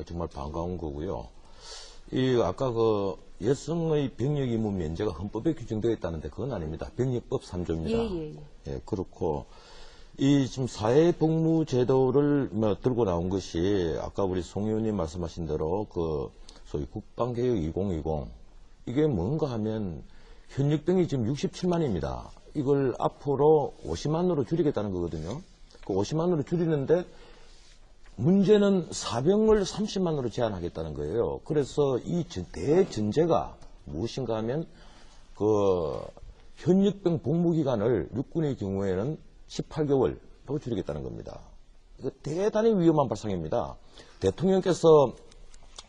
정말 반가운 거고요. 이 아까 그 여성의 병역 의무 면제가 헌법에 규정되어 있다는데 그건 아닙니다. 병역법 3조입니다. 예, 그렇고 이 지금 사회복무제도를 들고 나온 것이 아까 우리 송 의원님 말씀하신 대로 그 소위 국방개혁 2020 이게 뭔가 하면 현역병이 지금 67만입니다. 이걸 앞으로 50만으로 줄이겠다는 거거든요. 그 50만으로 줄이는데 문제는 사병을 30만으로 제한하겠다는 거예요. 그래서 이 대전제가 무엇인가 하면 그 현역병 복무기간을 육군의 경우에는 18개월로 줄이겠다는 겁니다. 이거 대단히 위험한 발상입니다. 대통령께서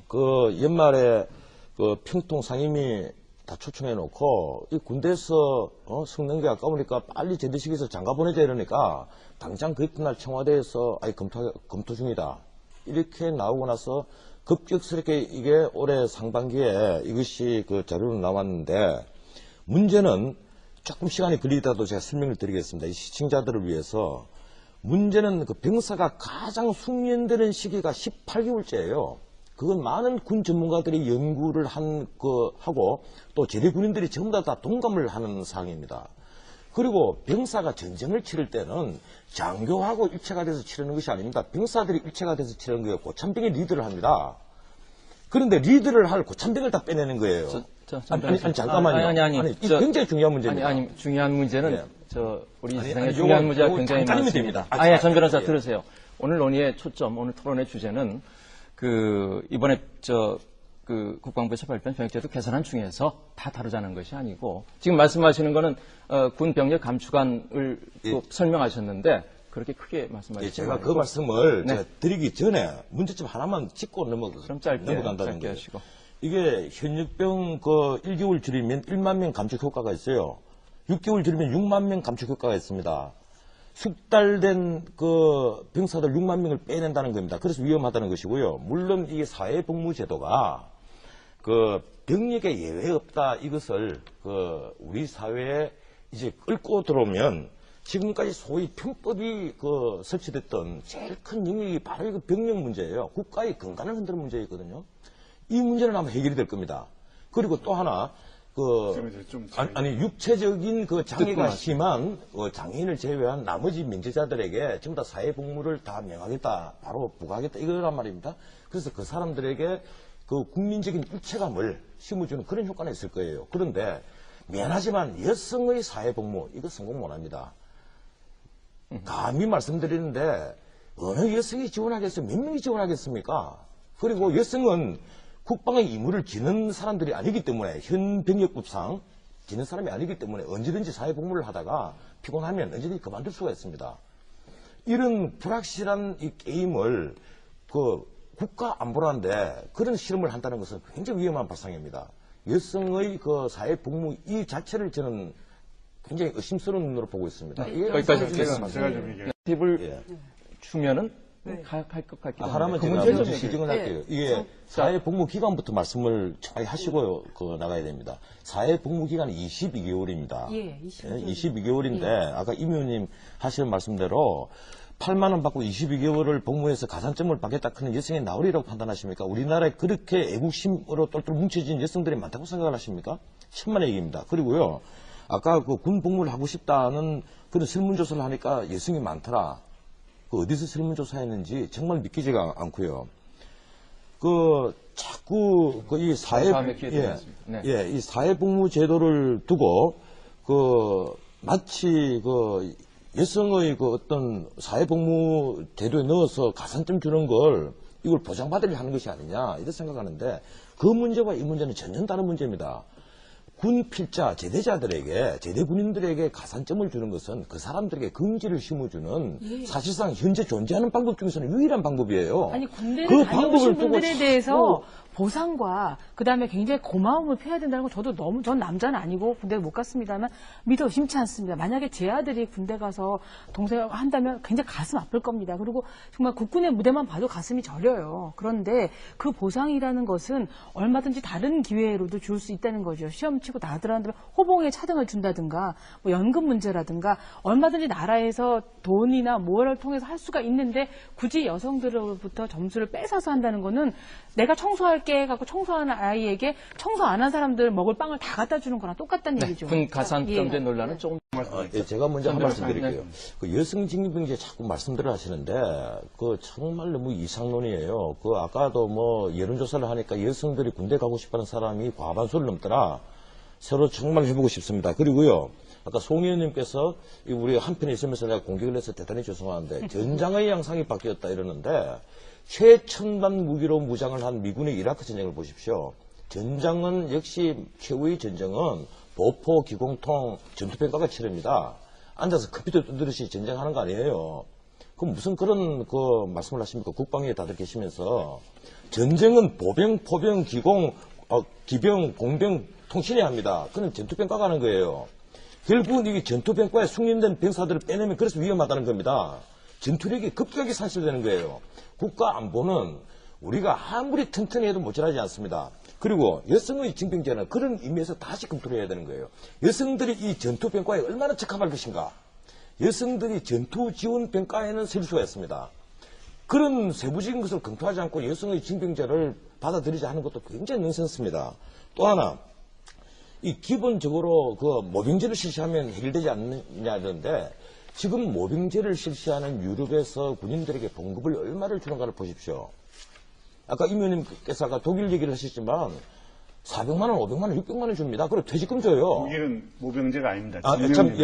그 연말에 그 평통 상임위 다 초청해 놓고 이 군대에서 성능 게 아까우니까 빨리 제대식에서 장가 보내자 이러니까 당장 그 이튿날 청와대에서 검토 중이다 이렇게 나오고 나서 급격스럽게 이게 올해 상반기에 이것이 그 자료로 나왔는데 문제는 조금 시간이 걸리더라도 제가 설명을 드리겠습니다. 이 시청자들을 위해서 문제는 그 병사가 가장 숙련되는 시기가 18개월째예요. 그건 많은 군 전문가들이 연구를 하고 또 제대 군인들이 전부 다 동감을 하는 사항입니다. 그리고 병사가 전쟁을 치를 때는 장교하고 일체가 돼서 치르는 것이 아닙니다. 병사들이 일체가 돼서 치르는 거예요. 고참병이 리드를 합니다. 그런데 리드를 할 고참병을 다 빼내는 거예요. 아니, 잠깐만요. 아니, 이게 굉장히 중요한 문제입니다. 아니, 중요한 문제는 예. 우리 세상에 중요한 문제가 굉장히 많습니다. 됩니다. 전 변호사 들으세요. 오늘 논의의 초점, 오늘 토론의 주제는 이번에 국방부에서 발표한 병역제도 개선안 중에서 다 다루자는 것이 아니고 지금 말씀하시는 거는 군 병력 감축안을 설명하셨는데 그렇게 크게 말씀하시죠. 제가 그 말씀을 제가 드리기 전에 문제점 하나만 짚고 그럼 짧게 넘어간다는 거예요. 하시고. 이게 현역병 1개월 줄이면 1만 명 감축 효과가 있어요. 6개월 줄이면 6만 명 감축 효과가 있습니다. 숙달된 그 병사들 6만 명을 빼낸다는 겁니다. 그래서 위험하다는 것이고요. 물론 이 사회복무제도가 그 병력에 예외 없다 이것을 그 우리 사회에 이제 끌고 들어오면 지금까지 소위 편법이 설치됐던 제일 큰 영역이 바로 그 병력 문제예요. 국가의 건강을 흔드는 문제이거든요. 이 문제는 아마 해결이 될 겁니다. 그리고 또 하나 육체적인 그 장애가 심한 장애인을 제외한 나머지 면제자들에게 전부 다 사회복무를 다 명하겠다, 바로 부과하겠다 이거란 말입니다. 그래서 그 사람들에게 그 국민적인 일체감을 심어주는 그런 효과는 있을 거예요. 그런데 미안하지만 여성의 사회복무 이거 성공 못합니다. 감히 말씀드리는데 어느 여성이 지원하겠어요? 몇 명이 지원하겠습니까? 그리고 여성은 국방의 의무를 지는 사람들이 아니기 때문에 현 병역법상 지는 사람이 아니기 때문에 언제든지 사회복무를 하다가 피곤하면 언제든지 그만둘 수가 있습니다. 이런 불확실한 이 게임을 국가 안보라는데 그런 실험을 한다는 것은 굉장히 위험한 발상입니다. 여성의 사회복무 이 자체를 저는 굉장히 의심스러운 눈으로 보고 있습니다. 여기까지 듣겠습니다. 제가 좀 얘기해요. 팁을 주면은 할 것 같기도 한데. 하나만 제가 먼저 시정을 할게요. 이게 사회복무기간부터 말씀을 잘 하시고 나가야 됩니다. 사회복무기간은 22개월입니다. 예, 22개월인데 아까 임 의원님 하시는 말씀대로 8만 원 받고 22개월을 복무해서 가산점을 받겠다 하는 여성이 나오리라고 판단하십니까? 우리나라에 그렇게 애국심으로 똘똘 뭉쳐진 여성들이 많다고 생각을 하십니까? 천만의 얘기입니다. 그리고요, 아까 군 복무를 하고 싶다는 그런 설문조사를 하니까 여성이 많더라. 어디서 설문조사했는지 정말 믿기지가 않고요. 자꾸 이 이 사회복무 제도를 두고 마치 여성의 어떤 사회복무 제도에 넣어서 가산점 주는 걸 이걸 보장받으려 하는 것이 아니냐 이렇게 생각하는데 그 문제와 이 문제는 전혀 다른 문제입니다. 군 필자 제대자들에게 제대 군인들에게 가산점을 주는 것은 그 사람들에게 긍지를 심어주는 사실상 현재 존재하는 방법 중에서는 유일한 방법이에요. 아니 군대를 다녀오신 분들에 대해서 보상과 그다음에 굉장히 고마움을 표해야 된다는 건 저도 너무, 전 남자는 아니고 군대 못 갔습니다만 믿어 의심치 않습니다. 만약에 제 아들이 군대 가서 동생 한다면 굉장히 가슴 아플 겁니다. 그리고 정말 국군의 무대만 봐도 가슴이 저려요. 그런데 그 보상이라는 것은 얼마든지 다른 기회로도 줄 수 있다는 거죠. 시험 치고 나들한테 호봉에 차등을 준다든가 뭐 연금 문제라든가 얼마든지 나라에서 돈이나 뭐를 통해서 할 수가 있는데 굳이 여성들로부터 점수를 뺏어서 한다는 거는 내가 청소할게 해갖고 청소하는 아이에게 청소 안 한 사람들 먹을 빵을 다 갖다 주는 거랑 똑같다는 얘기죠. 군 가산점제 논란은 조금 제가 먼저 한 말씀 드릴게요. 그 여성 징병제 자꾸 말씀들을 하시는데, 그 정말 너무 이상론이에요. 그 아까도 뭐 여론조사를 하니까 여성들이 군대 가고 싶어하는 사람이 과반수를 넘더라. 서로 정말 해보고 싶습니다. 그리고요, 아까 송 의원님께서 우리 한편에 있으면서 내가 공격을 해서 대단히 죄송한데, 전장의 양상이 바뀌었다 이러는데, 최첨단 무기로 무장을 한 미군의 이라크 전쟁을 보십시오. 전장은 역시 최후의 전쟁은 보포, 기공통, 전투평가가 치릅니다. 앉아서 컴퓨터 두드듯이 전쟁하는 거 아니에요. 그럼 무슨 그런 그 말씀을 하십니까? 국방위에 다들 계시면서 전쟁은 보병, 포병, 기공, 기병, 공병 통신해야 합니다. 그는 전투평가가 하는 거예요. 결국은 이게 전투평가에 숙련된 병사들을 빼내면 그래서 위험하다는 겁니다. 전투력이 급격히 상실되는 거예요. 국가 안보는 우리가 아무리 튼튼히 해도 모자라지 않습니다. 그리고 여성의 징병제는 그런 의미에서 다시 검토를 해야 되는 거예요. 여성들이 이 전투평가에 얼마나 적합할 것인가. 여성들이 전투지원평가에는 셀 수가 있습니다. 그런 세부적인 것을 검토하지 않고 여성의 징병제를 받아들이지 하는 것도 굉장히 넌센스입니다. 또 하나, 이 기본적으로 그 모병제를 실시하면 해결되지 않느냐는데 지금 모병제를 실시하는 유럽에서 군인들에게 봉급을 얼마를 주는가를 보십시오. 아까 임 의원님께서 아까 독일 얘기를 하셨지만 400만 원, 500만 원, 600만 원 줍니다. 그리고 퇴직금 줘요. 독일은 모병제가 아닙니다.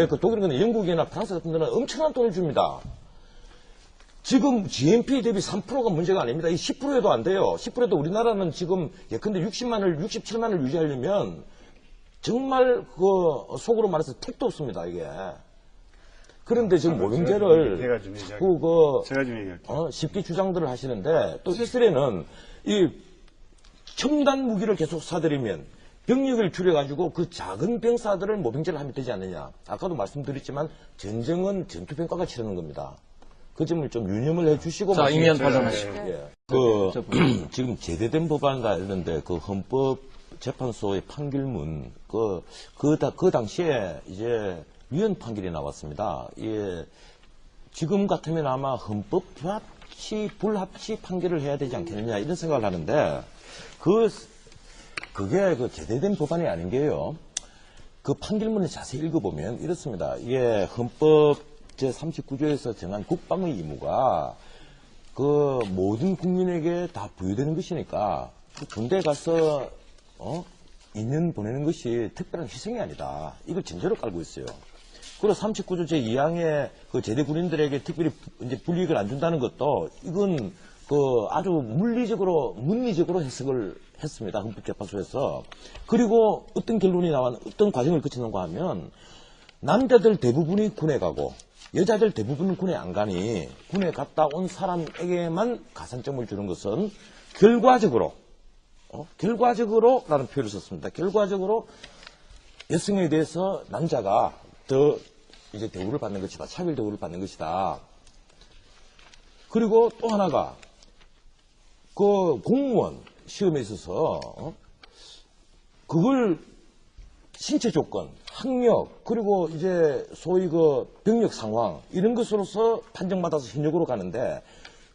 그 독일은 영국이나 프랑스 같은 데는 엄청난 돈을 줍니다. 지금 GNP 대비 3%가 문제가 아닙니다. 이 10%에도 안 돼요. 10%에도 우리나라는 지금 예컨대 67만을 유지하려면 정말 그 속으로 말해서 택도 없습니다, 이게. 그런데 지금 모병제를 제가 좀 얘기할게요. 쉽게 주장들을 하시는데 또 이스라엘은 이 첨단 무기를 계속 사들이면 병력을 줄여가지고 그 작은 병사들을 모병제를 하면 되지 않느냐. 아까도 말씀드렸지만 전쟁은 전투평가가 치르는 겁니다. 그 점을 좀 유념을 해주시고. 자, 이면 발언하시고. 지금 제대된 법안이다 이러는데 그 헌법재판소의 판결문 그 당시에 이제 위헌 판결이 나왔습니다. 예, 지금 같으면 아마 헌법 불합치 판결을 해야 되지 않겠느냐 이런 생각을 하는데 그게 그 제대된 법안이 아닌 게요. 그 판결문을 자세히 읽어보면 이렇습니다. 이게 헌법 제39조에서 정한 국방의 의무가 그 모든 국민에게 다 부여되는 것이니까 그 군대에 가서 2년 보내는 것이 특별한 희생이 아니다. 이걸 전제로 깔고 있어요. 그리고 39조 제2항에 그 제대 군인들에게 특별히 이제 불이익을 안 준다는 것도 이건 그 아주 문리적으로 해석을 했습니다. 헌법재판소에서. 그리고 어떤 결론이 어떤 과정을 거치는가 하면 남자들 대부분이 군에 가고 여자들 대부분은 군에 안 가니 군에 갔다 온 사람에게만 가산점을 주는 것은 결과적으로라는 표현을 썼습니다. 결과적으로 여성에 대해서 남자가 더 이제 대우를 받는 것이다. 차별 대우를 받는 것이다. 그리고 또 하나가 그 공무원 시험에 있어서 그걸 신체 조건, 학력, 그리고 이제 소위 그 병력 상황 이런 것으로서 판정받아서 현역으로 가는데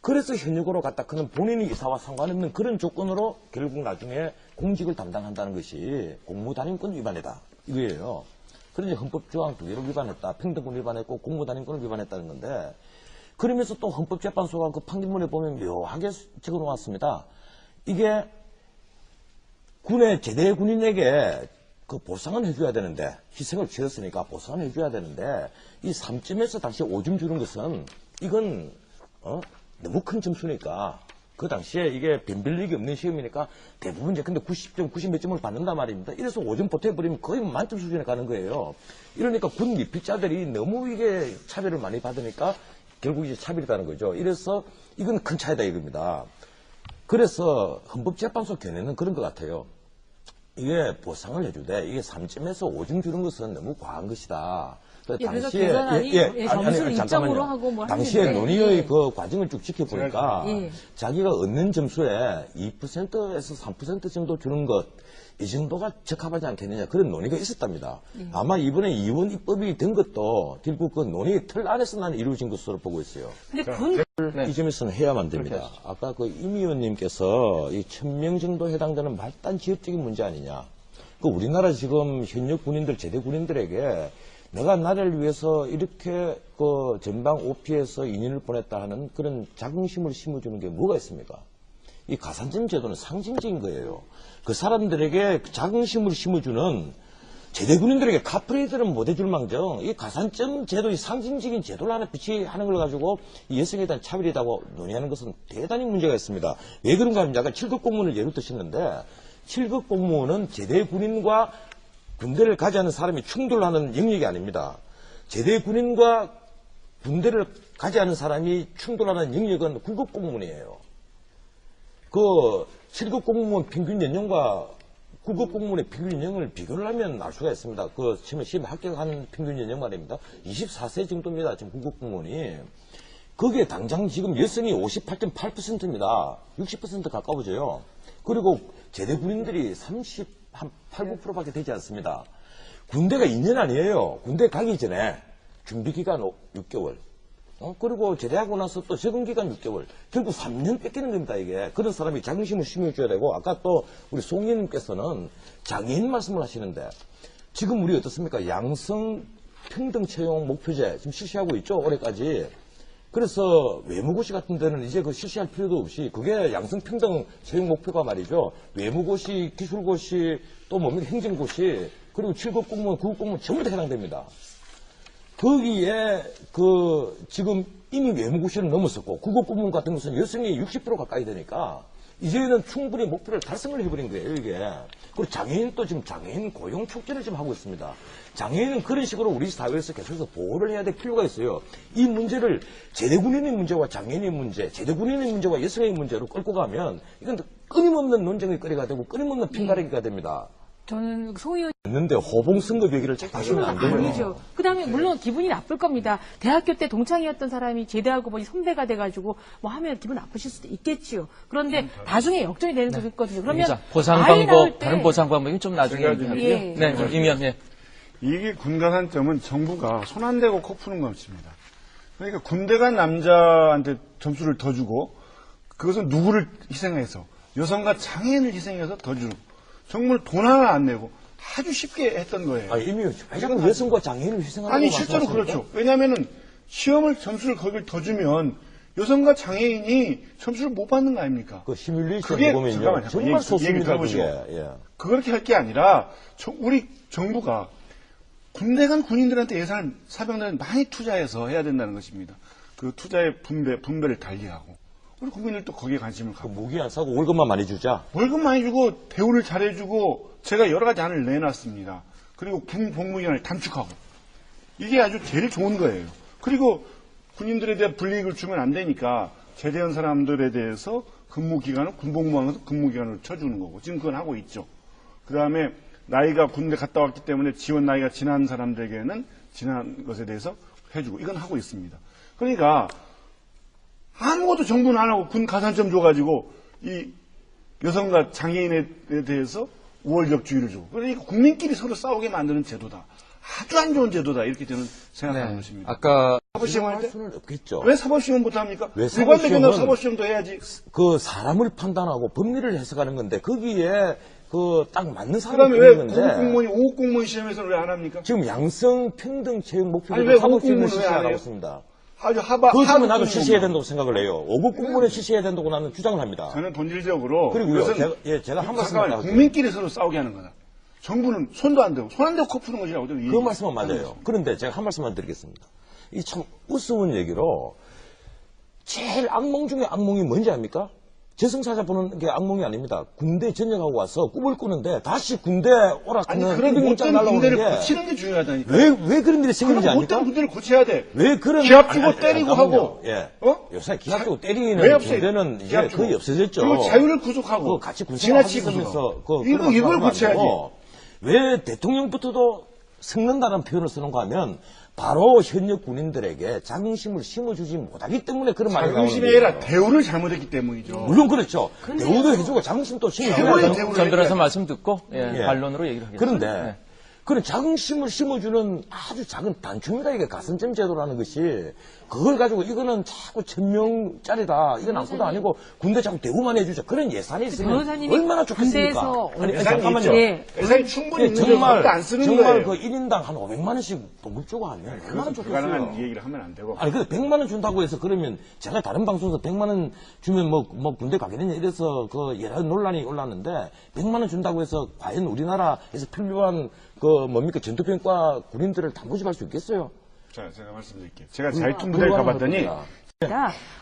그래서 현역으로 갔다 그는 본인이 이사와 상관없는 그런 조건으로 결국 나중에 공직을 담당한다는 것이 공무단임권 위반이다. 이거예요. 그런데 헌법조항 2개를 위반했다. 평등권 위반했고 공무단임권을 위반했다는 건데 그러면서 또 헌법재판소가 그 판결문에 보면 묘하게 적어놓았습니다. 이게 군의 제대 군인에게 그 보상은 해줘야 되는데 희생을 치렀으니까 보상은 해줘야 되는데 이 3점에서 당시 5점 주는 것은 이건 너무 큰 점수니까 그 당시에 이게 변별력이 없는 시험이니까 대부분 이제 근데 90점, 90 몇 점을 받는단 말입니다. 이래서 5점 보태버리면 거의 만점 수준에 가는 거예요. 이러니까 군 미필자들이 너무 이게 차별을 많이 받으니까 결국 이제 차별이라는 거죠. 이래서 이건 큰 차이다 이겁니다. 그래서 헌법재판소 견해는 그런 것 같아요. 이게 보상을 해주되 이게 3점에서 5점 주는 것은 너무 과한 것이다. 그래서 계산안이 점수를 1점으로 하고 뭐 당시에 하는데, 논의의 그 과정을 쭉 지켜보니까 예. 자기가 얻는 점수에 2%에서 3% 정도 주는 것, 이 정도가 적합하지 않겠느냐 그런 논의가 있었답니다. 아마 이번에 이원 입법이 된 것도 결국 그 논의 틀 안에서 나는 이루어진 것으로 보고 있어요. 근데 이 점에서는 해야만 됩니다. 아까 그 임 의원님께서 이 1000명 정도 해당되는 말단 지역적인 문제 아니냐. 그 우리나라 지금 현역 군인들, 제대 군인들에게 내가 나라를 위해서 이렇게 그 전방 OP에서 인연을 보냈다 하는 그런 자긍심을 심어주는 게 뭐가 있습니까? 이 가산점 제도는 상징적인 거예요. 그 사람들에게 자긍심을 심어주는 제대 군인들에게 카프레이드는 못 해줄 망정 이 가산점 제도의 상징적인 제도를 하나 비치하는 걸 가지고 이 여성에 대한 차별이라고 논의하는 것은 대단히 문제가 있습니다. 왜 그런가 하면 아까 7급 공무원을 예로 드셨는데 7급 공무원은 제대 군인과 군대를 가지하는 사람이 충돌하는 영역이 아닙니다. 제대 군인과 군대를 가지하는 사람이 충돌하는 영역은 9급 공무원이에요. 그 7급 공무원 평균 연령과 9급 공무원의 평균 연령을 비교를 하면 알 수가 있습니다. 그 시험 합격한 평균 연령 말입니다. 24세 정도입니다. 지금 9급 공무원이. 거기에 당장 지금 여성이 58.8%입니다. 60% 가까워져요. 그리고 제대 군인들이 8, 9%밖에 되지 않습니다. 군대가 2년 아니에요. 군대 가기 전에 준비기간 6개월. 그리고 제대하고 나서 또 적응기간 6개월. 결국 3년 뺏기는 겁니다, 이게. 그런 사람이 자긍심을 심어줘야 되고, 아까 또 우리 송 의원님께서는 장애인 말씀을 하시는데, 지금 우리 어떻습니까? 양성 평등 채용 목표제 지금 실시하고 있죠, 올해까지. 그래서 외무고시 같은 데는 이제 그 실시할 필요도 없이 그게 양성평등 채용 목표가 말이죠. 외무고시, 기술고시, 또 뭡니까 행정고시, 그리고 7급 공무원, 9급 공무원 전부 다 해당됩니다. 거기에 그 지금 이미 외무고시를 넘었었고 9급 공무원 같은 것은 여성이 60% 가까이 되니까 이제는 충분히 목표를 달성을 해버린 거예요, 이게. 그리고 장애인도 지금 장애인 고용 촉진을 지금 하고 있습니다. 장애인은 그런 식으로 우리 사회에서 계속해서 보호를 해야 될 필요가 있어요. 이 문제를 제대군인의 문제와 장애인의 문제, 제대군인의 문제와 여성의 문제로 끌고 가면 이건 끊임없는 논쟁의 거리가 되고 끊임없는 핑가르기가 됩니다. 저는 송 의원 했는데 호봉선거 얘기를 자꾸 하시면 안 돼요. 아니죠. 그다음에 물론 기분이 나쁠 겁니다. 대학교 때 동창이었던 사람이 제대하고 보니 선배가 돼가지고 뭐 하면 기분 나쁘실 수도 있겠지요. 그런데 나중에 역전이 되는 거 있거든요. 그러면 보상 아이 방법, 낳을 때 다른 보상 방법이 좀 나중에 얘기하고요. 예. 네, 임 의원. 예. 이게 군가산점은 정부가 손 안 대고 코 푸는 것입니다. 그러니까 군대 간 남자한테 점수를 더 주고 그것은 누구를 희생해서 여성과 장애인을 희생해서 더 주고 정부는 돈 하나 안 내고 아주 쉽게 했던 거예요. 이미 왜 자꾸 여성과 장애인을 희생하는 아니 실제로 그렇죠. 왜냐하면은 시험을 점수를 거길 더 주면 여성과 장애인이 점수를 못 받는 거 아닙니까? 그 시뮬레이션 그게 보면요. 잠깐만요. 정말 소수입니다, 들어보시고. 그게. 예. 그렇게 할 게 아니라 우리 정부가 군대 간 군인들한테 예산을 사병들한테 많이 투자해서 해야 된다는 것입니다. 그 투자의 분배를 달리하고 우리 국민들도 거기에 관심을 갖고 무기 안 사고 월급만 많이 주자. 월급 많이 주고 대우를 잘해주고 제가 여러 가지 안을 내놨습니다. 그리고 복무기간을 단축하고 이게 아주 제일 좋은 거예요. 그리고 군인들에 대한 불이익을 주면 안 되니까 제대한 사람들에 대해서 근무기간을 군복무하면서 근무기간을 쳐주는 거고 지금 그건 하고 있죠. 그 다음에 나이가 군대 갔다 왔기 때문에 지원 나이가 지난 사람들에게는 지난 것에 대해서 해주고 이건 하고 있습니다. 그러니까 아무것도 정부는 안 하고 군 가산점 줘가지고 이 여성과 장애인에 대해서 우월적주의를 주고 그러니까 국민끼리 서로 싸우게 만드는 제도다. 아주 안 좋은 제도다 이렇게 저는 생각하는 것입니다. 아까 사법시험 할 할 때? 수는 없겠죠. 왜 사법시험 못합니까? 왜 일반대 끝나고 사법시험은- 사법시험도 해야지. 그 사람을 판단하고 법리를 해석하는 건데 거기에 그 딱 맞는 그 사람이 다음에 왜 있는 건데 9급 공무원이 5급 공무원 시험에서는 왜 안 합니까? 지금 양성 평등 채용 아니, 왜 목표를 사법시험을 공무원은 왜안 실시하라고 해요? 있습니다. 아주 그것 때문에 나도 하급 실시해야 공무원. 된다고 생각을 해요. 5급 공무원에 실시해야 된다고 나는 주장을 합니다. 저는 본질적으로 그리고요, 이것은 제가 한 말씀 잠깐만요. 할게요. 국민끼리 서로 싸우게 하는 거다. 정부는 손도 안 대고 손 안 대고 코 푸는 것이라고 저는 그 말씀은 맞아요. 그런데 제가 한 말씀만 드리겠습니다. 이 참 우스운 얘기로 제일 악몽 중에 악몽이 뭔지 압니까? 저승사자 보는 게 악몽이 아닙니다. 군대 전역하고 와서 꿈을 꾸는데 다시 군대 아니 오락하는 그런 문자 못된 날라오는 군대를 게 고치는 게 중요하다니까. 왜 그런 일이 생기는지 그런 아닙니까? 못된 군대를 고쳐야 돼. 왜 그런 기합 주고 아니, 때리고 잠깐만요. 하고. 예. 어? 요새 기합 주고 때리는 왜 없어요? 군대는 이제 기합 주고. 거의 없어졌죠. 그리고 자유를 구속하고 그거 같이 지나치게 군생활하면서 구속하고. 이걸 고쳐야지. 왜 대통령부터도 섞는다는 표현을 쓰는 거 하면 바로 현역 군인들에게 자긍심을 심어주지 못하기 때문에 그런 말이 나오는 자긍심이 거예요. 아니라 대우를 잘못했기 때문이죠. 물론 그렇죠. 대우도 해주고 자긍심도 최고의 심어줘야 대우를 전 변호사 해줘야지. 말씀 듣고 예. 반론으로 얘기를 하겠습니다. 그런데 네. 그런 자긍심을 심어주는 아주 작은 단추입니다. 이게 가산점 제도라는 것이 그걸 가지고 이거는 자꾸 1000명짜리다. 이건 아무것도 아니고 군대 자꾸 대우만 해주자. 그런 예산이 있으면 변호사님이 얼마나 좋겠습니까? 군대에서 아니, 예산이 잠깐만요. 있죠. 예. 예산이 충분히 있는데 정말 그것도 안 쓰는 정말 거예요. 그 1인당 한 500만 원씩 봉급 주고 하면 얼마나 그래서 불가능한 좋겠어요. 얘기를 하면 안 되고. 아니, 근데 100만 원 준다고 해서 그러면 제가 다른 방송에서 100만 원 주면 뭐 군대 가겠느냐 이래서 그 여러 논란이 올랐는데 100만 원 준다고 해서 과연 우리나라에서 필요한 그 뭡니까 전투병과 군인들을 다 모집할 수 있겠어요? 자, 제가 말씀드릴게요. 제가 자유통부대를 가봤더니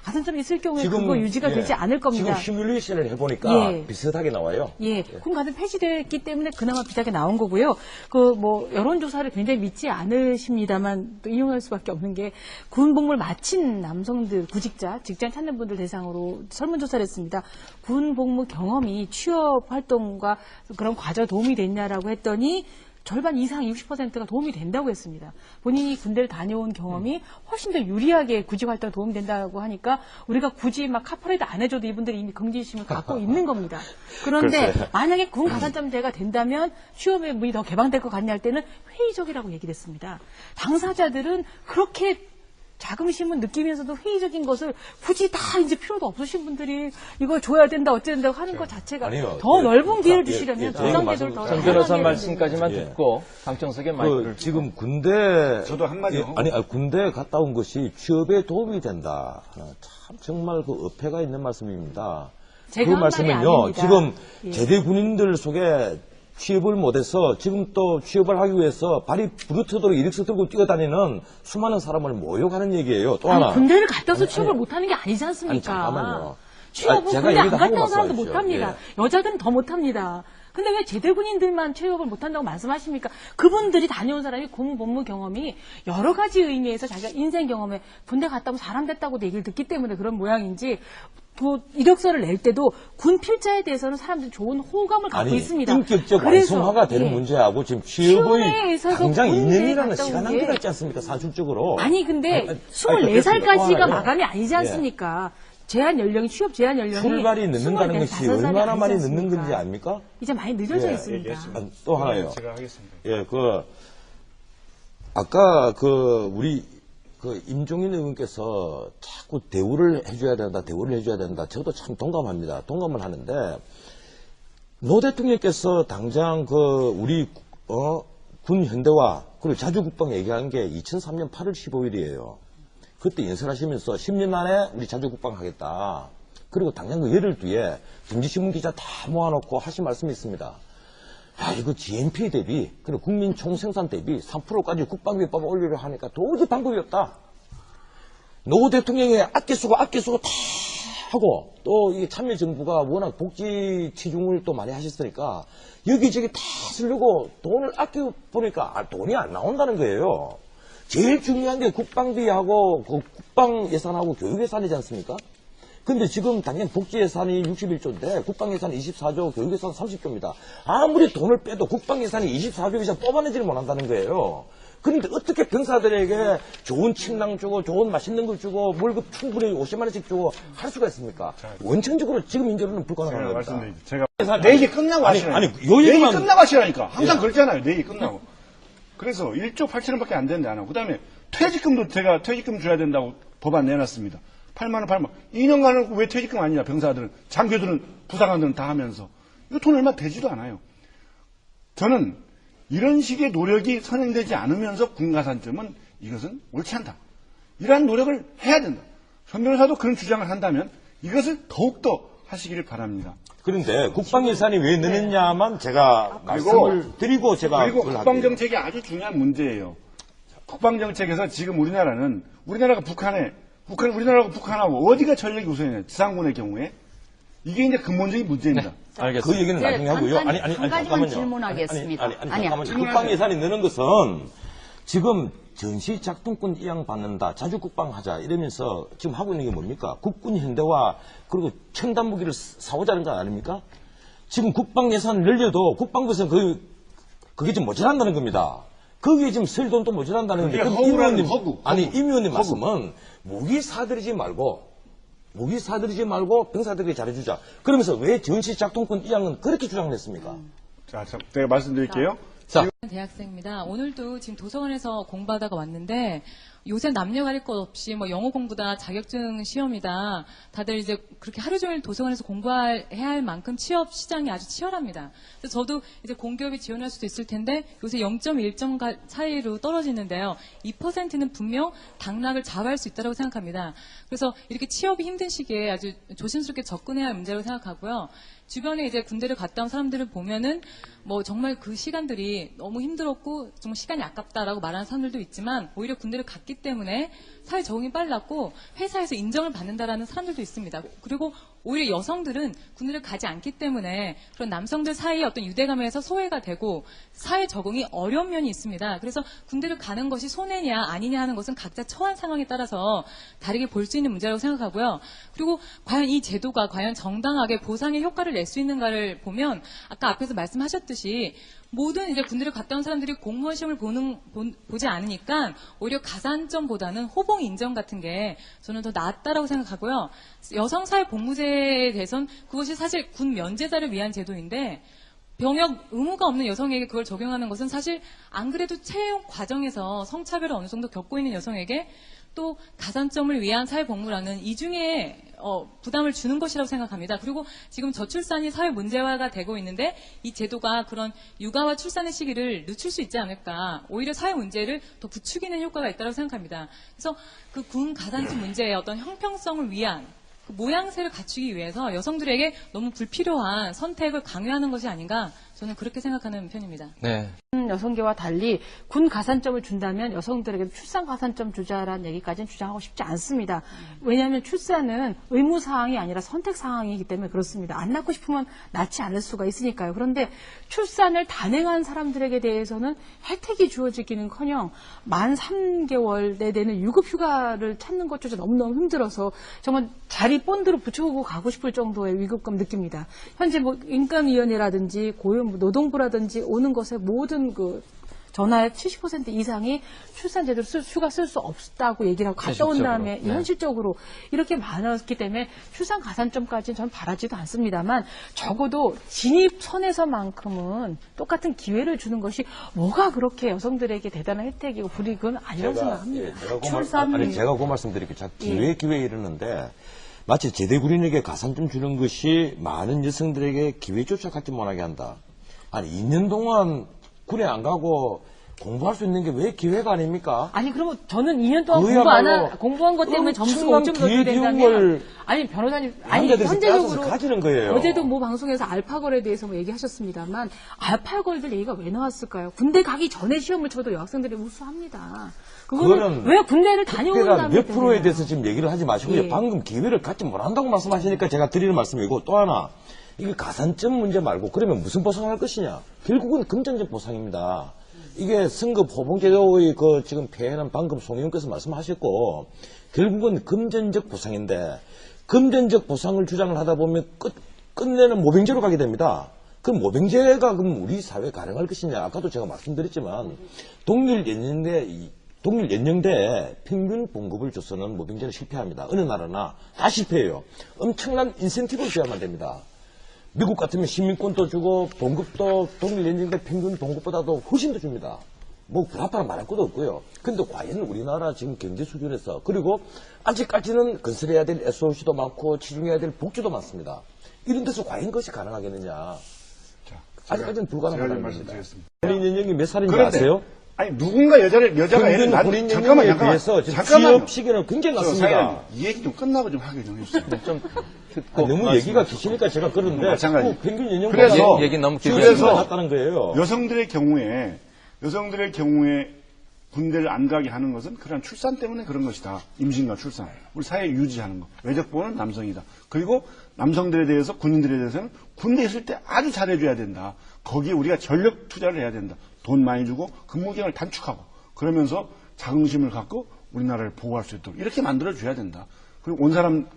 가산점이 있을 경우에 그거 유지가 되지 않을 겁니다. 지금 시뮬레이션을 해보니까 예. 비슷하게 나와요. 예, 군 가산 폐지됐기 때문에 그나마 비슷하게 나온 거고요. 그 뭐 여론조사를 굉장히 믿지 않으십니다만 또 인용할 수밖에 없는 게 군 복무를 마친 남성들 구직자 직장 찾는 분들 대상으로 설문조사를 했습니다. 군 복무 경험이 취업 활동과 그런 과정에 도움이 됐냐라고 했더니 절반 이상 60%가 도움이 된다고 했습니다. 본인이 군대를 다녀온 경험이 훨씬 더 유리하게 구직 활동에 도움이 된다고 하니까 우리가 굳이 막 카퍼레이드 안 해줘도 이분들이 이미 긍지심을 갖고 있는 겁니다. 그런데 글쎄. 만약에 군 가산점제가 된다면 취업의 문이 더 개방될 것 같냐 할 때는 회의적이라고 얘기를 했습니다. 당사자들은 그렇게 자긍심은 느끼면서도 회의적인 것을 굳이 다 이제 필요도 없으신 분들이 이걸 줘야 된다 어째야 된다고 하는 것 자체가 아니요. 더 예, 넓은 기회를 예, 주시려면 예, 비상제도를 더 전 변호사 다양하게 말씀까지만 예. 듣고 강정석의 마이크를 그 지금 군대 저도 한마디 하고. 아니 군대 갔다 온 것이 취업에 도움이 된다. 참 정말 그 어폐가 있는 말씀입니다. 제가 그 한 말이 말씀은요. 아닙니다. 지금 예. 제대 군인들 속에 취업을 못해서 지금 또 취업을 하기 위해서 발이 부르트도록 이력서 들고 뛰어다니는 수많은 사람을 모욕하는 얘기예요. 또 하나. 아니, 군대를 갔다 와서 취업을 못하는 게 아니지 않습니까? 아니, 잠깐만요. 취업은 제가 군대 안 얘기도 갔다 하고 온 사람도 말씀하십시오. 못합니다. 예. 여자들은 더 못합니다. 근데 왜 제대 군인들만 취업을 못한다고 말씀하십니까? 그분들이 다녀온 사람이 군 복무 경험이 여러 가지 의미에서 자기가 인생 경험에 군대 갔다 오면 사람 됐다고 얘기를 듣기 때문에 그런 모양인지 또 이력서를 낼 때도 군 필자에 대해서는 사람들이 좋은 호감을 갖고 아니, 있습니다. 인격적 그래서, 완성화가 되는 예. 문제하고 지금 취업에 취업의 있어서 당장 군대에 2년이라는 갔다 시간 온 한계가 게 있지 않습니까? 사실적으로. 아니 근데 아니, 24살까지가 그렇습니다. 마감이 아니지 않습니까? 제한 연령이 취업 제한 연령이 출발이 늦는다는 것이 25살이 얼마나 아니지 많이 않습니까? 늦는 건지 압니까? 이제 많이 늦어져 예, 있습니다. 아, 또 하나요. 제가 하겠습니다. 예, 아까 우리 임종인 의원께서 자꾸 대우를 해줘야 된다. 저도 참 동감합니다. 동감을 하는데, 노 대통령께서 당장 우리, 군 현대화, 그리고 자주국방 얘기한 게 2003년 8월 15일이에요. 그때 연설하시면서 10년 안에 우리 자주국방 하겠다. 그리고 당장 그 열흘 뒤에 정치신문 기자 다 모아놓고 하신 말씀이 있습니다. 야, 이거 GNP 대비, 그리고 국민 총생산 대비 3%까지 국방비법을 올리려 하니까 도저히 방법이 없다. 노 대통령이 아껴 쓰고 다 하고, 또 이게 참여정부가 워낙 복지 치중을 또 많이 하셨으니까, 여기저기 다 쓰려고 돈을 아껴 보니까 돈이 안 나온다는 거예요. 제일 중요한 게 국방비하고 국방 예산하고 교육 예산이지 않습니까? 근데 지금 당연 복지 예산이 61조인데 국방 예산이 24조, 교육 예산 30조입니다. 아무리 돈을 빼도 국방 예산이 24조 이상 뽑아내지를 못한다는 거예요. 그런데 어떻게 병사들에게 좋은 침낭 주고 좋은 맛있는 걸 주고 월급 충분히 50만 원씩 주고 할 수가 있습니까? 원천적으로 지금 현재로는 불가능한 제가 겁니다. 말씀드릴게요. 제가 내 얘기 끝나고 하시라니까. 아니, 요 내 얘기 얘기만- 끝나고 하시라니까. 항상 예. 그렇잖아요. 내 얘기 끝나고. 그래서 1조 8천원밖에 안 되는데 안 하고. 그 다음에 퇴직금도 제가 퇴직금 줘야 된다고 법안 내놨습니다. 8만 원. 2년간은 왜 퇴직금 아니냐, 병사들은. 장교들은, 부사관들은 다 하면서. 이거 돈 얼마 되지도 않아요. 저는 이런 식의 노력이 선행되지 않으면서 군가산점은 이것은 옳지 않다. 이러한 노력을 해야 된다. 전 변호사도 그런 주장을 한다면 이것을 더욱더 하시기를 바랍니다. 그런데 국방 예산이 왜 느느냐만 제가 그리고- 말씀을 드리고 제가 그리고 그걸 국방정책이 아주 중요한 문제예요. 국방정책에서 지금 우리나라가 북한하고 어디가 전력이 우선이냐, 지상군의 경우에 이게 이제 근본적인 문제입니다. 알겠습니다. 그 얘기는 나중에 하고요. 한 가지만 잠깐만요. 질문하겠습니다. 아니, 아니야. 잠깐만요. 국방 예산이 느는 것은 지금 전시 작동권 이양 받는다, 자주 국방하자 이러면서 지금 하고 있는 게 뭡니까? 국군 현대화 그리고 첨단 무기를 사오자는 거 아닙니까? 지금 국방 예산 늘려도 국방부에서는 그게 좀 모자란다는 겁니다. 거기에 지금 쓸 돈도 모자란다는 건데. 그게 그럼 임 허구라는 의원님, 허구. 아니, 임 의원님 말씀은 무기 사들이지 말고 병사들에게 잘해주자. 그러면서 왜 전시 작동권 이양은 그렇게 주장을 했습니까? 자, 제가 말씀드릴게요. 자, 대학생입니다. 오늘도 지금 도서관에서 공부하다가 왔는데 요새 남녀 가릴 것 없이 뭐 영어 공부다, 자격증 시험이다. 다들 이제 그렇게 하루 종일 도서관에서 공부해야 할 만큼 취업 시장이 아주 치열합니다. 그래서 저도 이제 공기업이 지원할 수도 있을 텐데 요새 0.1점 차이로 떨어지는데요. 2%는 분명 당락을 좌우할 수 있다고 생각합니다. 그래서 이렇게 취업이 힘든 시기에 아주 조심스럽게 접근해야 할 문제라고 생각하고요. 주변에 이제 군대를 갔다 온 사람들을 보면은 뭐 정말 그 시간들이 너무 힘들었고 정말 시간이 아깝다라고 말하는 사람들도 있지만 오히려 군대를 갔기 때문에 사회 적응이 빨랐고 회사에서 인정을 받는다라는 사람들도 있습니다. 그리고 오히려 여성들은 군대를 가지 않기 때문에 그런 남성들 사이의 어떤 유대감에서 소외가 되고 사회 적응이 어려운 면이 있습니다. 그래서 군대를 가는 것이 손해냐 아니냐 하는 것은 각자 처한 상황에 따라서 다르게 볼 수 있는 문제라고 생각하고요. 그리고 과연 이 제도가 과연 정당하게 보상의 효과를 낼 수 있는가를 보면 아까 앞에서 말씀하셨듯이 모든 이제 군대를 갔다 온 사람들이 공무원 시험을 보지 않으니까 오히려 가산점보다는 호봉 인정 같은 게 저는 더 낫다라고 생각하고요. 여성사회 복무제에 대해서는 그것이 사실 군 면제자를 위한 제도인데 병역 의무가 없는 여성에게 그걸 적용하는 것은 사실 안 그래도 채용 과정에서 성차별을 어느 정도 겪고 있는 여성에게 또 가산점을 위한 사회복무라는 이중에 부담을 주는 것이라고 생각합니다. 그리고 지금 저출산이 사회 문제화가 되고 있는데 이 제도가 그런 육아와 출산의 시기를 늦출 수 있지 않을까. 오히려 사회 문제를 더 부추기는 효과가 있다고 생각합니다. 그래서 그 군 가산점 문제의 어떤 형평성을 위한 그 모양새를 갖추기 위해서 여성들에게 너무 불필요한 선택을 강요하는 것이 아닌가 저는 그렇게 생각하는 편입니다. 네. 여성계와 달리 군 가산점을 준다면 여성들에게 출산 가산점 주자라는 얘기까지는 주장하고 싶지 않습니다. 왜냐하면 출산은 의무사항이 아니라 선택사항이기 때문에 그렇습니다. 안 낳고 싶으면 낳지 않을 수가 있으니까요. 그런데 출산을 단행한 사람들에게 대해서는 혜택이 주어지기는커녕 만 3개월 내내는 유급휴가를 찾는 것조차 너무너무 힘들어서 정말 자리 본드로 붙여오고 가고 싶을 정도의 위급감 느낍니다. 현재 뭐 인권위원회라든지 노동부라든지 오는 것에 모든 그 전화의 70% 이상이 출산제도를 휴가 쓸 수 없다고 얘기를 하고 갔다 온 다음에 네. 현실적으로 이렇게 많았기 때문에 출산 가산점까지는 전 바라지도 않습니다만 적어도 진입선에서만큼은 똑같은 기회를 주는 것이 뭐가 그렇게 여성들에게 대단한 혜택이고 불이익은 아니라고 생각합니다. 제가 그 말씀드릴게요. 자, 기회 이러는데 마치 제대군인에게 가산점 주는 것이 많은 여성들에게 기회조차 갖지 못하게 한다. 아니 2년 동안 군에 안 가고 공부할 수 있는 게 왜 기회가 아닙니까? 아니 그러면 저는 2년 동안 공부한 것 때문에 점수가 5점 더 된다면 아니 변호사님 아니 현재적으로 가지는 거예요. 어제도 뭐 방송에서 알파고에 대해서 뭐 얘기하셨습니다만 알파고들 얘기가 왜 나왔을까요? 군대 가기 전에 시험을 쳐도 여학생들이 우수합니다. 그거는 왜 군대를 다녀온 다음에 몇 프로에 대해서 지금 얘기를 하지 마시고요. 예. 방금 기회를 갖지 못한다고 말씀하시니까 제가 드리는 말씀이고 또 하나 이게 가산점 문제 말고 그러면 무슨 보상을 할 것이냐? 결국은 금전적 보상입니다. 이게 승급 호봉제도의 그 지금 폐해는 방금 송 의원께서 말씀하셨고 결국은 금전적 보상인데 금전적 보상을 주장을 하다 보면 끝내는 모병제로 가게 됩니다. 그럼 모병제가 그럼 우리 사회에 가능할 것이냐? 아까도 제가 말씀드렸지만 동일 연령대에 평균 봉급을 줘서는 모병제는 실패합니다. 어느 나라나 다 실패해요. 엄청난 인센티브를 줘야만 됩니다. 미국 같으면 시민권도 주고 봉급도 동일 연령대 평균 봉급보다도 훨씬 더 줍니다. 뭐 불합하는 말할 것도 없고요. 근데 과연 우리나라 지금 경제 수준에서 그리고 아직까지는 건설해야 될 SOC도 많고 치중해야 될 복지도 많습니다. 이런 데서 과연 그것이 가능하겠느냐. 아직까지는 불가능하다는 겁니다. 군인 연령이 몇 살인지 아세요? 아니 누군가 여자가 애를 군인 연령에 비해서 취업 시기는 굉장히 낮습니다. 이 얘기 좀 끝나고 좀 하게 좀 해주세요. 좀 듣고 너무 얘기가 기시니까 제가 그런데 마찬가지. 평균 연령 그래서 얘기 너무 그래서 낮다는 거예요. 여성들의 경우에 군대를 안 가게 하는 것은 그런 출산 때문에 그런 것이다. 임신과 출산. 우리 사회 유지하는 거. 외적보호는 남성이다. 그리고 남성들에 대해서, 군인들에 대해서는 군대에 있을 때 아주 잘해줘야 된다. 거기에 우리가 전력 투자를 해야 된다. 돈 많이 주고 근무기간을 단축하고 그러면서 자긍심을 갖고 우리나라를 보호할 수 있도록 이렇게 만들어줘야 된다. 그리고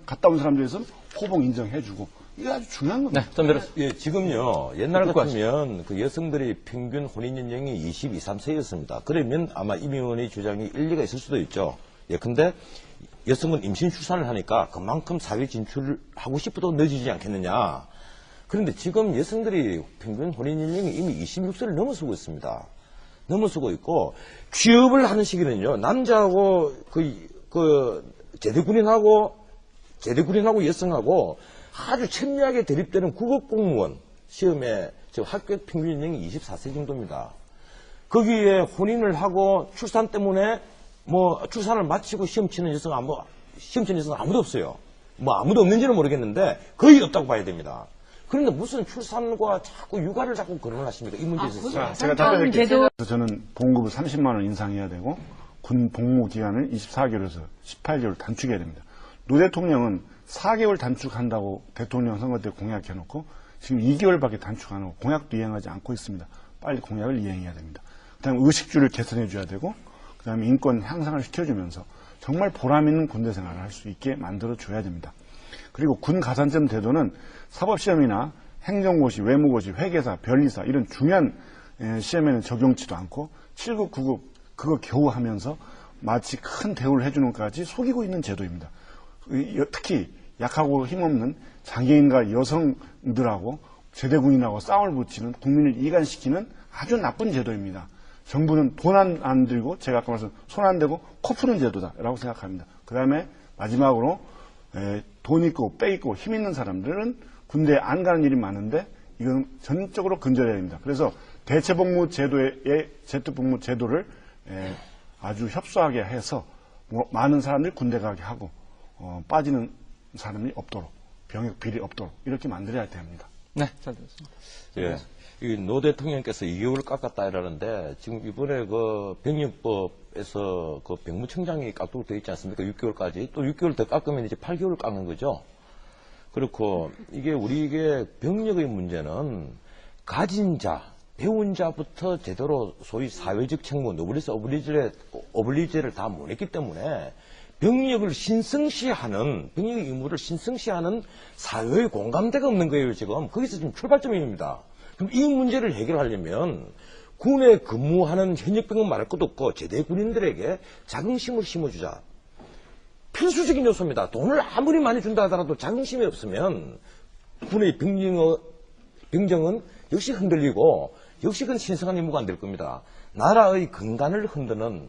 갔다 온 사람들에서는 호봉 인정해주고 이게 아주 중요한 겁니다. 네, 좀 예, 지금요, 옛날 같으면 그 여성들이 평균 혼인연령이 22, 3세였습니다. 그러면 아마 임 의원의 주장이 일리가 있을 수도 있죠. 예, 근데 여성은 임신 출산을 하니까 그만큼 사회 진출을 하고 싶어도 늦어지지 않겠느냐. 그런데 지금 여성들이 평균 혼인연령이 이미 26세를 넘어서고 있습니다. 넘어서고 있고, 취업을 하는 시기는요, 남자하고 제대군인하고 여성하고 아주 첨예하게 대립되는 국어공무원 시험에 지금 합격 평균 연령이 24세 정도입니다. 거기에 혼인을 하고 출산 때문에 출산을 마치고 시험 치는 여성은 아무도 없어요. 아무도 없는지는 모르겠는데 거의 없다고 봐야 됩니다. 그런데 무슨 출산과 자꾸 육아를 자꾸 거론을 하십니까? 이 문제에 있어서. 제가 답변드릴게요. 저는 봉급을 30만 원 인상해야 되고 군 복무 기간을 24개월에서 18개월 단축해야 됩니다. 노 대통령은 4개월 단축한다고 대통령 선거 때 공약해놓고 지금 2개월밖에 단축 안 하고 공약도 이행하지 않고 있습니다. 빨리 공약을 이행해야 됩니다. 그다음에 의식주를 개선해줘야 되고 그다음에 인권 향상을 시켜주면서 정말 보람 있는 군대 생활을 할 수 있게 만들어줘야 됩니다. 그리고 군 가산점 제도는 사법시험이나 행정고시, 외무고시, 회계사, 변리사 이런 중요한 시험에는 적용치도 않고 7급, 9급 그거 겨우 하면서 마치 큰 대우를 해주는 것까지 속이고 있는 제도입니다. 특히 약하고 힘없는 장애인과 여성들하고 제대군인하고 싸움을 붙이는 국민을 이간시키는 아주 나쁜 제도입니다. 정부는 돈 안 들고 제가 아까 말씀 손 안 대고 코 푸는 제도다라고 생각합니다. 그 다음에 마지막으로 돈 있고 빽 있고 힘 있는 사람들은 군대에 안 가는 일이 많은데 이건 전적으로 근절해야 됩니다. 그래서 대체복무 제도의 재택복무 제도를 아주 협소하게 해서 많은 사람들이 군대 가게 하고 빠지는 사람이 없도록 병역 비리 없도록 이렇게 만들어야 됩니다. 네, 잘 들었습니다. 예. 이 노 대통령께서 2개월 깎았다 이러는데 지금 이번에 그 병역법에서 그 병무청장이 깎도록 되어 있지 않습니까? 6개월까지. 또 6개월 더 깎으면 이제 8개월 깎는 거죠. 그렇고 이게 우리에게 병역의 문제는 가진 자, 배운 자부터 제대로 소위 사회적 책무, 노블리스 오블리제를 다 못 했기 때문에 병역의 의무를 신성시하는 사회의 공감대가 없는 거예요, 지금. 거기서 지금 출발점입니다. 그럼 이 문제를 해결하려면 군에 근무하는 현역병은 말할 것도 없고 제대 군인들에게 자긍심을 심어주자. 필수적인 요소입니다. 돈을 아무리 많이 준다 하더라도 자긍심이 없으면 군의 병정은 역시 흔들리고 역시 그건 신성한 임무가 안 될 겁니다. 나라의 근간을 흔드는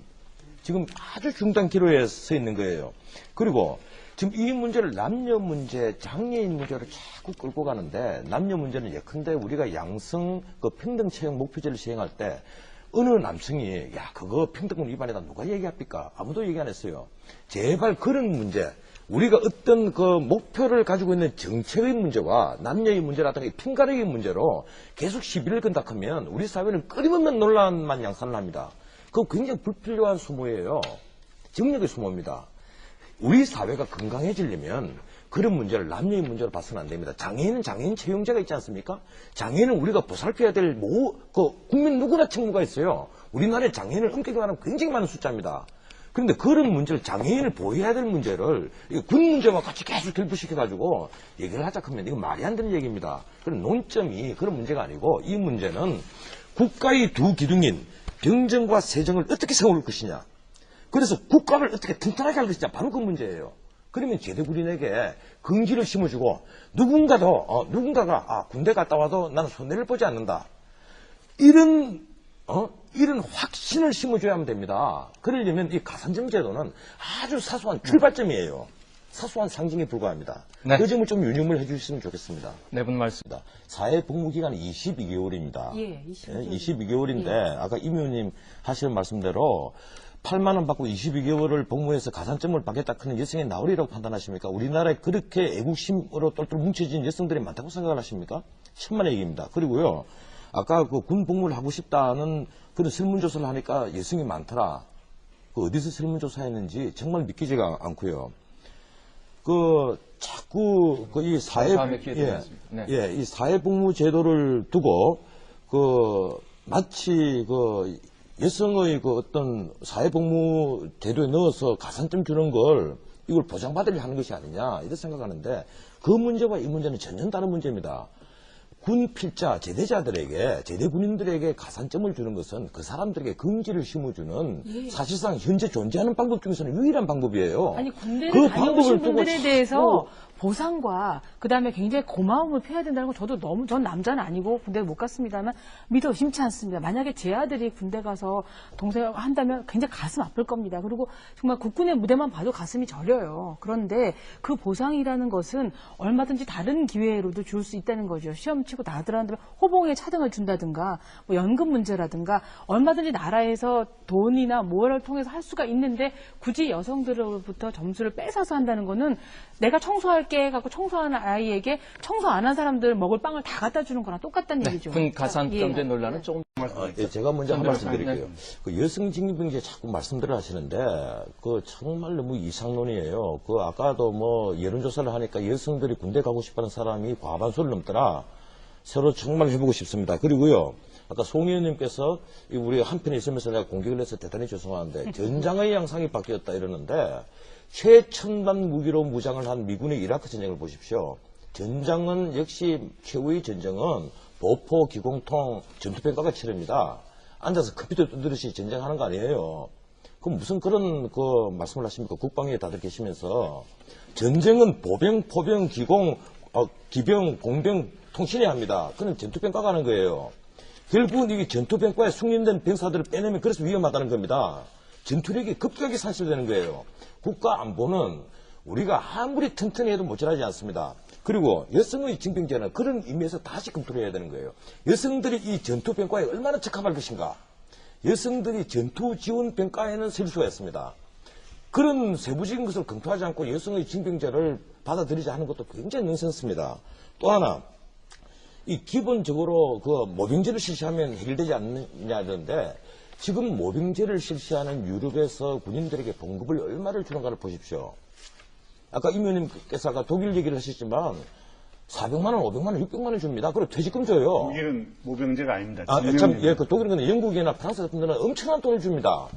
지금 아주 중단 기로에 서 있는 거예요. 그리고 지금 이 문제를 남녀 문제, 장애인 문제로 자꾸 끌고 가는데 남녀 문제는 예컨대 우리가 양성 평등채용 목표제를 시행할 때 어느 남성이 그거 평등권 위반이다 누가 얘기합니까? 아무도 얘기 안 했어요. 제발 그런 문제, 우리가 어떤 그 목표를 가지고 있는 정책의 문제와 남녀의 문제라든가 핑가르기 문제로 계속 시비를 건다 하면 우리 사회는 끊임없는 논란만 양산을 합니다. 그거 굉장히 불필요한 소모예요. 정력의 소모입니다. 우리 사회가 건강해지려면 그런 문제를 남녀의 문제로 봐서는 안 됩니다. 장애인은 장애인 채용제가 있지 않습니까? 장애인은 우리가 보살펴야 될 국민 누구나 책무가 있어요. 우리나라에 장애인을 엄격히 말하면 굉장히 많은 숫자입니다. 그런데 그런 문제를 장애인을 보호해야 될 문제를 군 문제와 같이 계속 결부시켜가지고 얘기를 하자 하면 이건 말이 안 되는 얘기입니다. 그런 논점이 그런 문제가 아니고 이 문제는 국가의 두 기둥인 병정과 세정을 어떻게 세울 것이냐. 그래서 국가를 어떻게 튼튼하게 할 것이냐. 바로 그 문제예요. 그러면 제대군인에게 긍지를 심어주고 누군가가 군대 갔다 와도 나는 손해를 보지 않는다. 이런 확신을 심어줘야 하면 됩니다. 그러려면 이 가산점 제도는 아주 사소한 출발점이에요. 사소한 상징에 불과합니다. 네. 그 점을 좀 유념을 해주셨으면 좋겠습니다. 네 분 말씀. 사회복무기간이 22개월입니다. 예, 22개월인데 아까 임 의원님 하시는 말씀대로 8만 원 받고 22개월을 복무해서 가산점을 받겠다 하는 여성이 나오리라고 판단하십니까? 우리나라에 그렇게 애국심으로 똘똘 뭉쳐진 여성들이 많다고 생각을 하십니까? 천만의 얘기입니다. 그리고요, 아까 그 군 복무를 하고 싶다는 그런 설문조사를 하니까 여성이 많더라. 그 어디서 설문조사했는지 정말 믿기지가 않고요. 자꾸 이 사회 다음에 기회 드리겠습니다. 네. 이 사회복무 제도를 두고 마치 여성의 어떤 사회복무 제도에 넣어서 가산점 주는 걸 이걸 보장받으려 하는 것이 아니냐 이렇게 생각하는데 그 문제와 이 문제는 전혀 다른 문제입니다. 군 필자 제대자들에게 제대 군인들에게 가산점을 주는 것은 그 사람들에게 긍지를 심어주는 사실상 현재 존재하는 방법 중에서는 유일한 방법이에요. 아니 군대를 그 다녀오신 방법을 두고 분들에 대해서 자꾸 보상과 그다음에 굉장히 고마움을 표해야 된다는 건 저도 너무 전 남자는 아니고 군대 못 갔습니다만 믿어 의심치 않습니다. 만약에 제 아들이 군대 가서 동생 한다면 굉장히 가슴 아플 겁니다. 그리고 정말 국군의 무대만 봐도 가슴이 저려요. 그런데 그 보상이라는 것은 얼마든지 다른 기회로도 줄 수 있다는 거죠. 시험 치고 나들한다면 호봉에 차등을 준다든가 뭐 연금 문제라든가 얼마든지 나라에서 돈이나 뭐를 통해서 할 수가 있는데 굳이 여성들로부터 점수를 뺏어서 한다는 거는 내가 청소할게 해갖고 청소하는 아이에게 청소 안 한 사람들 먹을 빵을 다 갖다 주는 거랑 똑같다는 얘기죠. 군 가산점제 논란은 조금 제가 먼저 한 말씀 드릴게요. 네. 여성 징병제 자꾸 말씀들을 하시는데 정말 너무 이상론이에요. 아까도 여론조사를 하니까 여성들이 군대 가고 싶어하는 사람이 과반수를 넘더라. 서로 정말 해보고 싶습니다. 그리고요. 아까 송 의원님께서 우리 한편에 있으면서 내가 공격을 해서 대단히 죄송한데 전장의 양상이 바뀌었다 이러는데 최첨단 무기로 무장을 한 미군의 이라크 전쟁을 보십시오. 전장은 역시 최후의 전쟁은 보포, 기공통, 전투평가가 치릅니다. 앉아서 컴퓨터 두드듯이 전쟁하는 거 아니에요. 그럼 무슨 그런 말씀을 하십니까? 국방위에 다들 계시면서 전쟁은 보병, 포병, 기공, 기병, 공병 통신해야 합니다. 그건 전투평가가 하는 거예요. 결국은 이게 전투평가에 숙련된 병사들을 빼내면 그래서 위험하다는 겁니다. 전투력이 급격히 상실되는 거예요. 국가 안보는 우리가 아무리 튼튼히 해도 모자라지 않습니다. 그리고 여성의 징병제는 그런 의미에서 다시 검토를 해야 되는 거예요. 여성들이 이 전투평가에 얼마나 적합할 것인가. 여성들이 전투지원평가에는 셀 수가 있습니다. 그런 세부적인 것을 검토하지 않고 여성의 징병제를 받아들이지 하는 것도 굉장히 넌센스입니다. 또 하나, 기본적으로 모병제를 실시하면 해결되지 않느냐는데 지금 모병제를 실시하는 유럽에서 군인들에게 봉급을 얼마를 주는가를 보십시오. 아까 임 의원님께서 아까 독일 얘기를 하셨지만 400만 원, 500만 원, 600만 원 줍니다. 그리고 퇴직금 줘요. 독일은 모병제가 아닙니다. 독일은 영국이나 프랑스 같은 데는 엄청난 돈을 줍니다.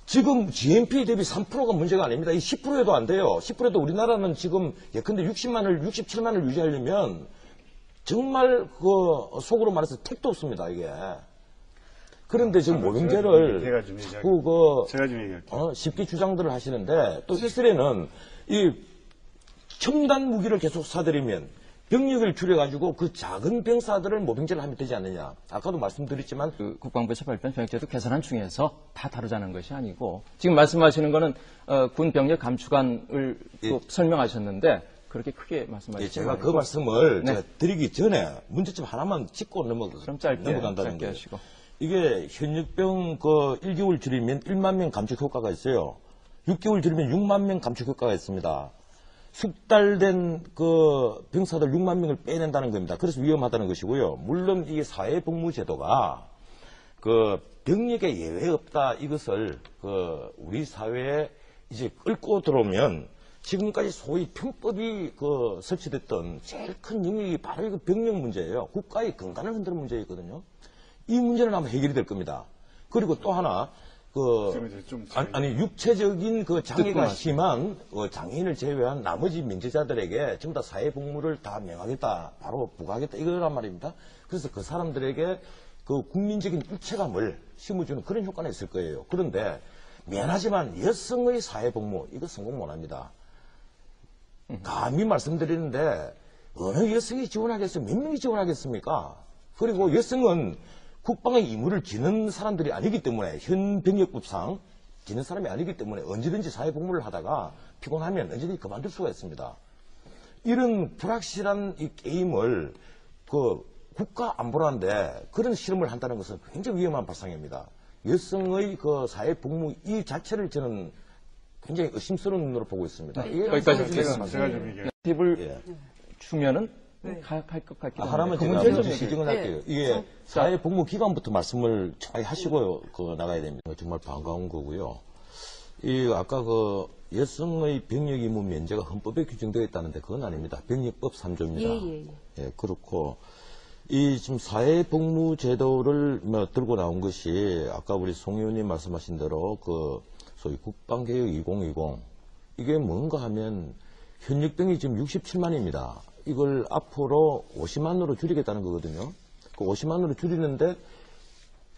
지금 GNP 대비 3%가 문제가 아닙니다. 이 10%에도 안 돼요. 10%에도 우리나라는 지금 예컨대 67만을 유지하려면 정말 속으로 말해서 택도 없습니다, 이게. 그런데 지금 모병제를 자꾸 제가 좀 얘기할게요. 쉽게 주장들을 하시는데 또 이스라엘은 이 첨단 무기를 계속 사들이면 병력을 줄여가지고 그 작은 병사들을 모병제를 하면 되지 않느냐. 아까도 말씀드렸지만 국방부에서 발표한 병역제도 개선안 중에서 다 다루자는 것이 아니고 지금 말씀하시는 거는 군 병력 감축안을 설명하셨는데 그렇게 크게 말씀하시죠. 제가 그 말씀을 제가 드리기 전에 문제점 하나만 짚고 그럼 짧게 넘어간다는 거예요. 하시고. 이게 현역병 1개월 줄이면 1만 명 감축 효과가 있어요. 6개월 줄이면 6만 명 감축 효과가 있습니다. 숙달된 병사들 6만 명을 빼낸다는 겁니다. 그래서 위험하다는 것이고요. 물론 이게 사회복무제도가 병력에 예외 없다 이것을 우리 사회에 이제 끌고 들어오면 지금까지 소위 편법이 설치됐던 제일 큰 영역이 바로 이 병력 문제예요. 국가의 건강을 흔드는 문제이거든요. 이 문제는 아마 해결이 될 겁니다. 그리고 또 하나 육체적인 장애가 심한 장애인을 제외한 나머지 민재자들에게 전부 다 사회복무를 다 명하겠다, 바로 부과하겠다 이거란 말입니다. 그래서 그 사람들에게 국민적인 일체감을 심어주는 그런 효과는 있을 거예요. 그런데 미안하지만 여성의 사회복무 이거 성공 못합니다. 감히 말씀드리는데 어느 여성이 지원하겠어요? 몇 명이 지원하겠습니까? 그리고 여성은 국방의 임무를 지는 사람들이 아니기 때문에 현 병역법상 지는 사람이 아니기 때문에 언제든지 사회복무를 하다가 피곤하면 언제든지 그만둘 수가 있습니다. 이런 불확실한 이 게임을 국가 안보라는데 그런 실험을 한다는 것은 굉장히 위험한 발상입니다. 여성의 사회복무 이 자체를 저는 굉장히 의심스러운 눈으로 보고 있습니다. 여기까지 제가 좀 얘기해요. 팁을 주면은 갈 것 같긴 한데. 하나만 제가 먼저 시정을 할게요. 이게 사회복무기관부터 말씀을 잘 하시고 나가야 됩니다. 정말 반가운 거고요. 아까 여성의 병역 의무 면제가 헌법에 규정되어 있다는데 그건 아닙니다. 병역법 3조입니다. 예, 그렇고 이 지금 사회복무 제도를 들고 나온 것이 아까 우리 송 의원님 말씀하신 대로 그 소위 국방개혁 2020 이게 뭔가 하면 현역병이 지금 67만입니다. 이걸 앞으로 50만으로 줄이겠다는 거거든요. 그 50만으로 줄이는데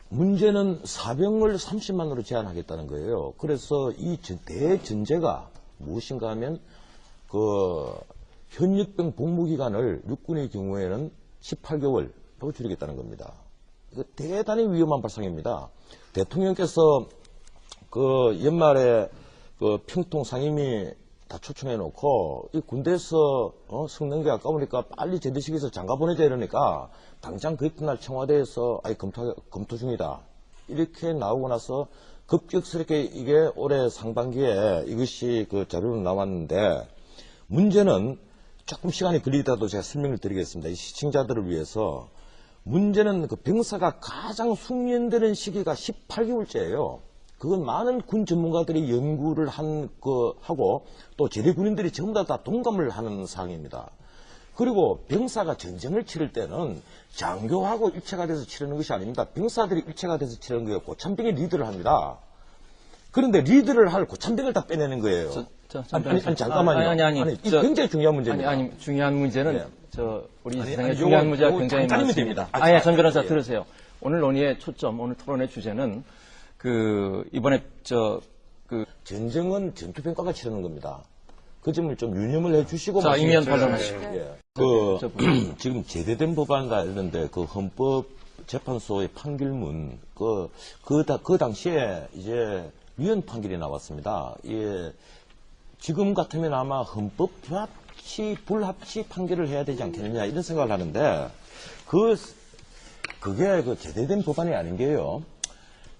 문제는 사병을 30만으로 제한하겠다는 거예요. 그래서 이 대전제가 무엇인가 하면 그 현역병 복무기간을 육군의 경우에는 18개월로 줄이겠다는 겁니다. 이거 대단히 위험한 발상입니다. 대통령께서 그 연말에 그 평통 상임위 다 초청해 놓고 이 군대에서 성능 게 아까우니까 빨리 제대식에서 장가 보내자 이러니까 당장 그 이튿날 청와대에서 검토 중이다 이렇게 나오고 나서 급격스럽게 이게 올해 상반기에 이것이 그 자료로 나왔는데 문제는 조금 시간이 걸리더라도 제가 설명을 드리겠습니다. 이 시청자들을 위해서 문제는 그 병사가 가장 숙련되는 시기가 18개월째예요. 그건 많은 군 전문가들이 연구를 하고 또 제대 군인들이 전부 다 동감을 하는 사항입니다. 그리고 병사가 전쟁을 치를 때는 장교하고 일체가 돼서 치르는 것이 아닙니다. 병사들이 일체가 돼서 치르는 거예요. 고참병이 리드를 합니다. 그런데 리드를 할 고참병을 다 빼내는 거예요. 아니, 잠깐만요. 아니, 굉장히 중요한 문제입니다. 아니, 중요한 문제는 예. 우리 세상에 중요한 문제가 굉장히 많습니다. 됩니다. 전 변호사 들으세요. 오늘 논의의 초점, 오늘 토론의 주제는 이번에 전쟁은 전투평가가 치르는 겁니다. 그 점을 좀 유념을 해 주시고. 자, 이면 반론하시죠. 예. 지금 제대된 법안과 관련된 그 헌법재판소의 판결문, 그 당시에 이제 위헌 판결이 나왔습니다. 예. 지금 같으면 아마 헌법 불합치 판결을 해야 되지 않겠느냐 이런 생각을 하는데, 그게 그 제대된 법안이 아닌 게요.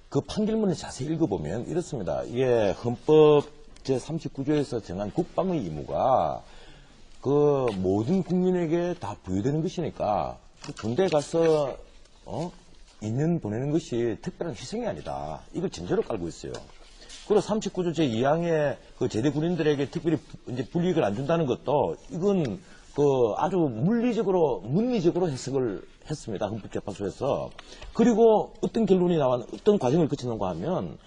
그 판결문을 자세히 읽어보면 이렇습니다. 이게 헌법 제39조에서 정한 국방의 의무가 그 모든 국민에게 다 부여되는 것이니까 그 군대에 가서 2년 보내는 것이 특별한 희생이 아니다. 이걸 전제로 깔고 있어요. 그리고 39조 제2항에 그 제대 군인들에게 특별히 이제 불이익을 안 준다는 것도 이건 그 아주 문리적으로 해석을 했습니다. 헌법재판소에서. 그리고 어떤 결론이 어떤 과정을 거치는가 하면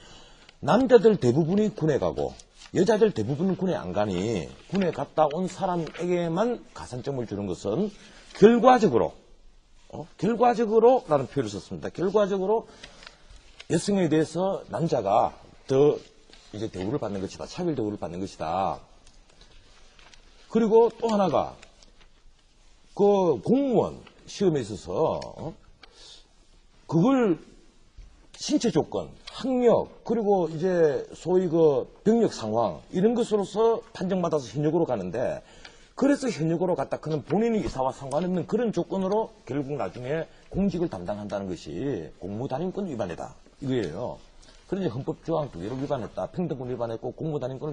남자들 대부분이 군에 가고 여자들 대부분은 군에 안 가니 군에 갔다 온 사람에게만 가산점을 주는 것은 결과적으로라는 표현을 썼습니다. 결과적으로 여성에 대해서 남자가 더 이제 대우를 받는 것이다. 차별 대우를 받는 것이다. 그리고 또 하나가 그 공무원 시험에 있어서 그걸 신체 조건, 학력, 그리고 이제 소위 그 병력 상황 이런 것으로서 판정받아서 현역으로 가는데, 그래서 현역으로 갔다 그는 본인이 이사와 상관없는 그런 조건으로 결국 나중에 공직을 담당한다는 것이 공무단임권 위반이다 이거예요. 그런데 헌법 조항 2개를 위반했다. 평등권 위반했고 공무단임권을